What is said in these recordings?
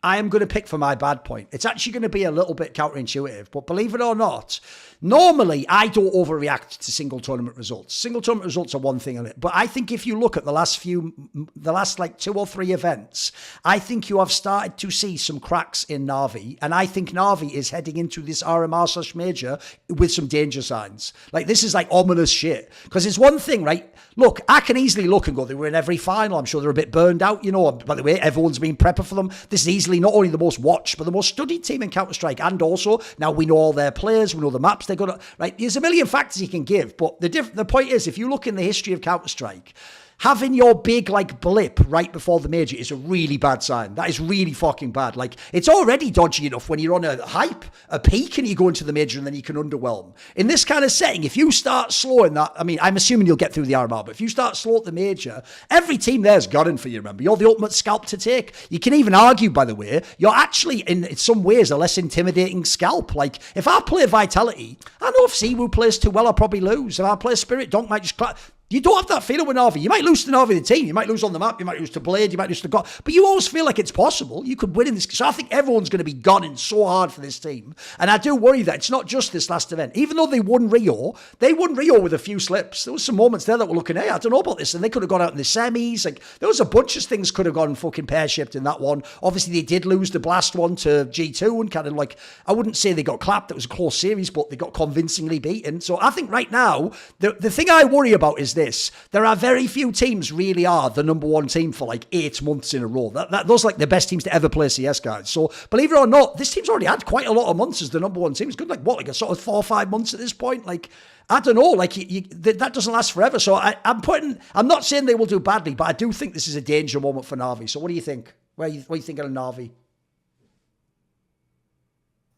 I am going to pick for my bad point. It's actually going to be a little bit counterintuitive, but believe it or not, normally I don't overreact to single tournament results. Single tournament results are one thing on it, but I think if you look at the last like 2 or 3 events, I think you have started to see some cracks in Na'Vi, and I think Na'Vi is heading into this RMR/Major with some danger signs. Like, this is like ominous shit, because it's one thing, right? Look, I can easily look and go, they were in every final. I'm sure they're a bit burned out, you know. By the way, everyone's been prepper for them. This is easily not only the most watched, but the most studied team in Counter-Strike. And also, now we know all their players, we know the maps they're going to, right? There's a million factors you can give, but the point is, if you look in the history of Counter-Strike, having your big, like, blip right before the major is a really bad sign. That is really fucking bad. Like, it's already dodgy enough when you're on a hype, a peak, and you go into the major and then you can underwhelm. In this kind of setting, if you start slowing that, I mean, I'm assuming you'll get through the RMR, but if you start slow at the major, every team there's gunning for you, remember? You're the ultimate scalp to take. You can even argue, by the way, you're actually, in some ways, a less intimidating scalp. Like, if I play Vitality, I know if Siwu plays too well, I'll probably lose. If I play Spirit, Donk might just clap. You don't have that feeling with Na'Vi. You might lose to Na'Vi, the team. You might lose on the map. You might lose to Blade. You might lose to God. But you always feel like it's possible. You could win in this. So I think everyone's going to be gunning so hard for this team. And I do worry that it's not just this last event. Even though they won Rio with a few slips. There was some moments there that were looking, hey, I don't know about this. And they could have gone out in the semis. Like, there was a bunch of things could have gone fucking pear-shaped in that one. Obviously, they did lose the Blast one to G2 and kind of like, I wouldn't say they got clapped. It was a close series, but they got convincingly beaten. So I think right now, the thing I worry about is this. There are very few teams really are the number one team for like 8 months in a row. Those are like the best teams to ever play CS, guys. So believe it or not, this team's already had quite a lot of months as the number one team. It's good, like what, like a sort of 4 or 5 months at this point. Like, I don't know, like that doesn't last forever. So I'm not saying they will do badly, but I do think this is a danger moment for Na'Vi. So what do you think? What are you thinking of Na'Vi?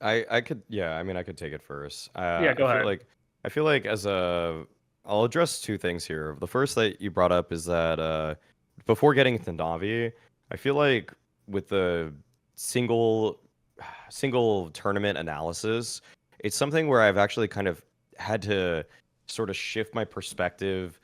I could take it first. Yeah, go ahead. I feel like I'll address 2 things here. The first that you brought up is that before getting into Na'Vi, I feel like with the single tournament analysis, it's something where I've actually kind of had to sort of shift my perspective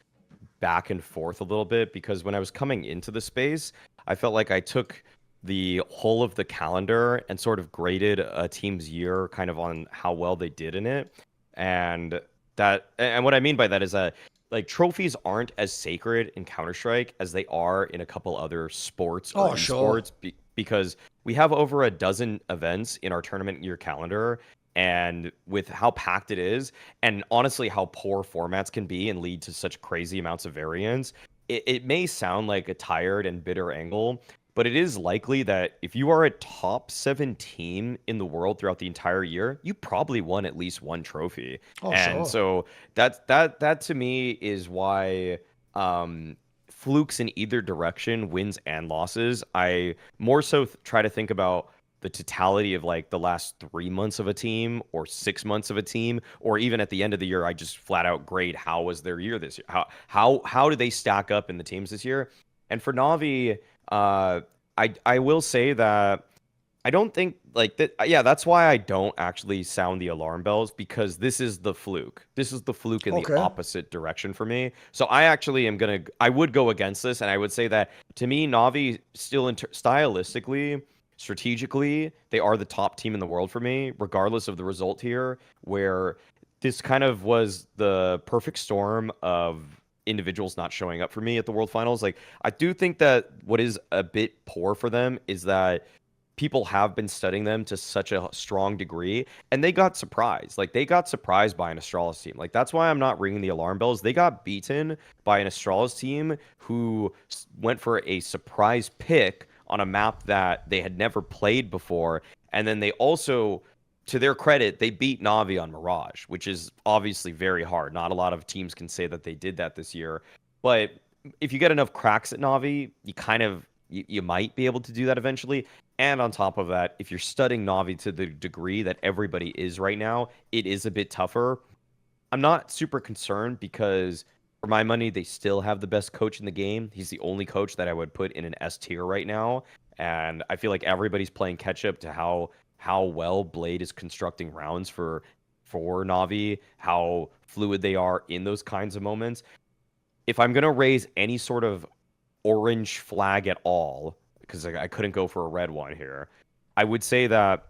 back and forth a little bit, because when I was coming into the space, I felt like I took the whole of the calendar and sort of graded a team's year kind of on how well they did in it. And what I mean by that is that, like, trophies aren't as sacred in Counter-Strike as they are in a couple other sports or esports, because we have over a dozen events in our tournament year calendar, and with how packed it is, and honestly how poor formats can be and lead to such crazy amounts of variance, it may sound like a tired and bitter angle, but it is likely that if you are a top 7 team in the world throughout the entire year, you probably won at least 1 trophy. So that to me is why flukes in either direction, wins and losses, I more so try to think about the totality of like the last 3 months of a team or 6 months of a team, or even at the end of the year, I just flat out grade how was their year this year? How do they stack up in the teams this year? And for Na'Vi, I will say that I don't think like that. Yeah, that's why I don't actually sound the alarm bells, because this is the fluke. This is the fluke in the opposite direction for me. So I actually I would go against this, and I would say that to me, Na'Vi still stylistically, strategically, they are the top team in the world for me, regardless of the result here, where this kind of was the perfect storm of individuals not showing up for me at the World Finals. Like, I do think that what is a bit poor for them is that people have been studying them to such a strong degree, and they got surprised. Like, they got surprised by an Astralis team. Like, that's why I'm not ringing the alarm bells. They got beaten by an Astralis team who went for a surprise pick on a map that they had never played before, and then they also, to their credit, they beat Na'Vi on Mirage, which is obviously very hard. Not a lot of teams can say that they did that this year. But if you get enough cracks at Na'Vi, you might be able to do that eventually. And on top of that, if you're studying Na'Vi to the degree that everybody is right now, it is a bit tougher. I'm not super concerned because, for my money, they still have the best coach in the game. He's the only coach that I would put in an S tier right now. And I feel like everybody's playing catch up to how well Blade is constructing rounds for Na'Vi, how fluid they are in those kinds of moments. If I'm going to raise any sort of orange flag at all, because I couldn't go for a red one here. I would say that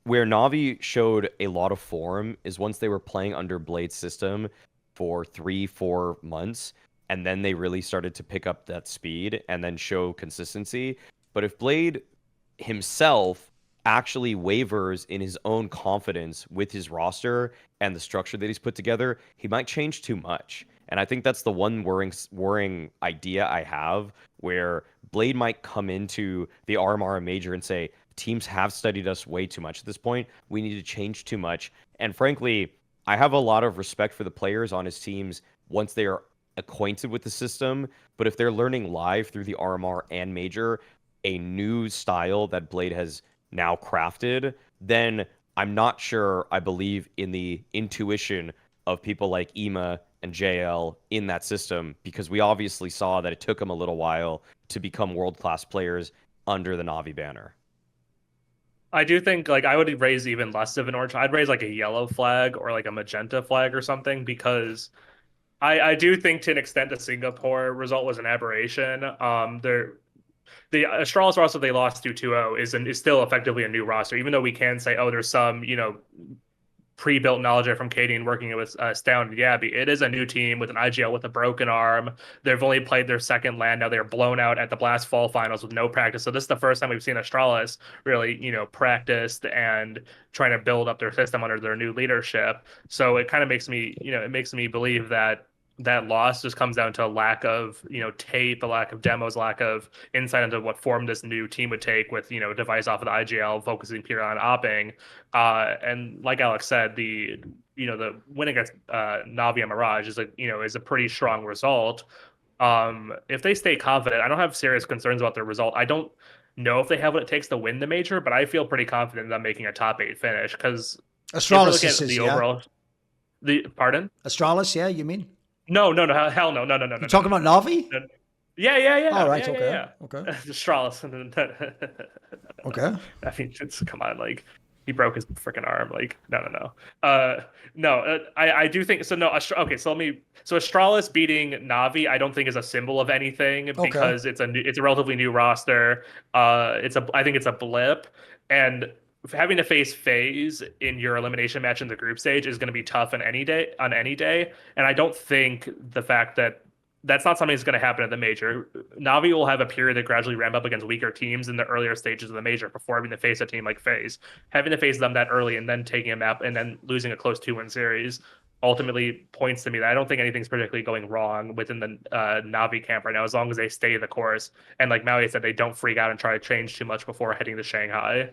where Na'Vi showed a lot of form is once they were playing under Blade's system for 3-4 months, and then they really started to pick up that speed and then show consistency. But if Blade himself actually wavers in his own confidence with his roster and the structure that he's put together, he might change too much. And I think that's the one worrying idea I have, where Blade might come into the RMR major and say, teams have studied us way too much at this point. We need to change too much. And frankly, I have a lot of respect for the players on his teams once they are acquainted with the system. But if they're learning live through the RMR and major a new style that Blade has now crafted, then I'm not sure I believe in the intuition of people like Ema and JL in that system, because we obviously saw that it took them a little while to become world-class players under the Na'Vi banner. I do think like I would raise even less of an orange. I'd raise like a yellow flag or like a magenta flag or something, because I do think to an extent the Singapore result was an aberration. The Astralis roster they lost to 2-0 is still effectively a new roster, even though we can say, oh, there's some, pre-built knowledge from Katie and working with Astounded Yabby. It is a new team with an IGL with a broken arm. They've only played their second LAN. Now they're blown out at the Blast Fall Finals with no practice. So this is the first time we've seen Astralis really, practiced and trying to build up their system under their new leadership. So it kind of makes me, it makes me believe that loss just comes down to a lack of, tape, a lack of demos, lack of insight into what form this new team would take with, device off of the IGL, focusing pure on opping. And like Alex said, the win against Na'Vi and Mirage is a pretty strong result. If they stay confident, I don't have serious concerns about their result. I don't know if they have what it takes to win the major, but I feel pretty confident in them making a top 8 finish, because Astralis is the overall. Pardon? Astralis, yeah, you mean? No, hell no. You're talking about Na'Vi? Yeah. All right, yeah. Okay. Astralis. Okay. I mean, come on, like, he broke his freaking arm. Like, no. I do think so. No, okay. So Astralis beating Na'Vi, I don't think is a symbol of anything, because it's a relatively new roster. I think it's a blip, and having to face FaZe in your elimination match in the group stage is going to be tough on any day. And I don't think the fact that that's not something that's going to happen at the major. Na'Vi will have a period to gradually ramp up against weaker teams in the earlier stages of the major before having to face a team like FaZe. Having to face them that early and then taking a map and then losing a close 2-win series ultimately points to me that I don't think anything's particularly going wrong within the Na'Vi camp right now, as long as they stay the course. And like Maui said, they don't freak out and try to change too much before heading to Shanghai.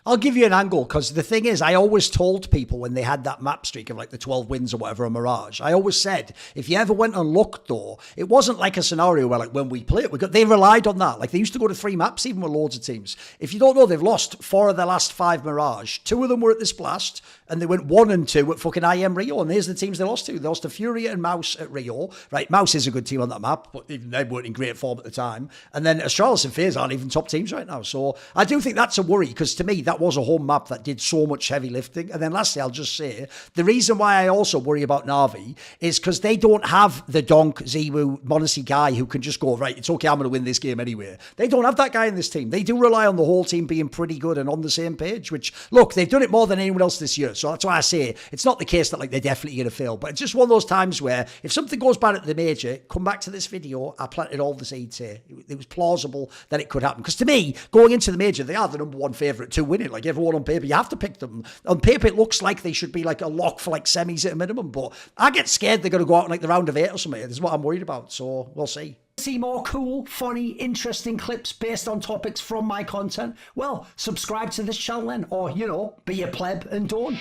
I'll give you an angle, because the thing is, I always told people when they had that map streak of like the 12 wins or whatever on Mirage, I always said, if you ever went and looked though, it wasn't like a scenario where like when we played, they relied on that. Like they used to go to 3 maps even with loads of teams. If you don't know, they've lost 4 of their last 5 Mirage. 2 of them were at this Blast, and they went 1 and 2 at fucking IM Rio, and there's the teams they lost to. They lost to Furia and Mouse at Rio. Right, Mouse is a good team on that map, but even they weren't in great form at the time. And then Astralis and FaZe aren't even top teams right now. So I do think that's a worry, because to me, that was a home map that did so much heavy lifting. And then lastly, I'll just say, the reason why I also worry about Na'Vi is because they don't have the Donk, Ziwu, Monacy guy who can just go, right, it's okay, I'm going to win this game anyway. They don't have that guy in this team. They do rely on the whole team being pretty good and on the same page, which, look, they've done it more than anyone else this year. So that's why I say it's not the case that like they're definitely going to fail, but it's just one of those times where if something goes bad at the major, come back to this video, I planted all the seeds here. It was plausible that it could happen. Because to me, going into the major, they are the number 1 favourite to win it. Like everyone on paper, you have to pick them. On paper, it looks like they should be like a lock for like semis at a minimum, but I get scared they're going to go out in like the round of 8 or something. This is what I'm worried about, so we'll see. See more cool, funny, interesting clips based on topics from my content? Well, subscribe to this channel then, or, be a pleb and don't.